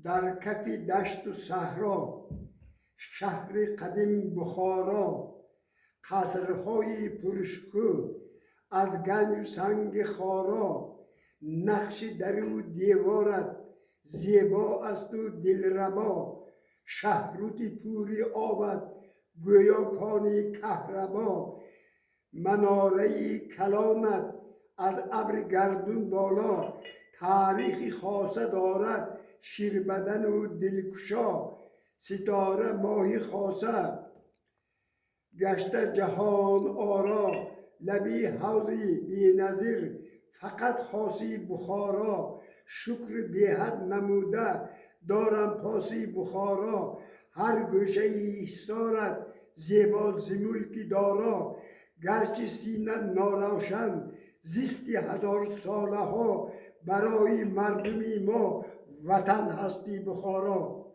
در کف دشت و صحرا، شهر قدیم بخارا، قصرهای پرشکوه از گنج و سنگ خارا، نقش در و دیوارت زیبا است و دلربا، شهروتی پوری آبد گویا کانی کهربا، مناره کلامت از ابر گردون بالا، تاریخی خاصه دارد شیربدن و دلکشا، ستاره ماهی خاصه گشته جهان آرا، لبی حوضی بی نظیر فقط خاصی بخارا، شکر بی حد نموده دارم پاسی بخارا، هر گوشه ایثارت زیبا ز ملک دارا، گرچه سینه ناروشن زیستی هزار ساله ها، برای مردمی ما وطن هستی بخارا.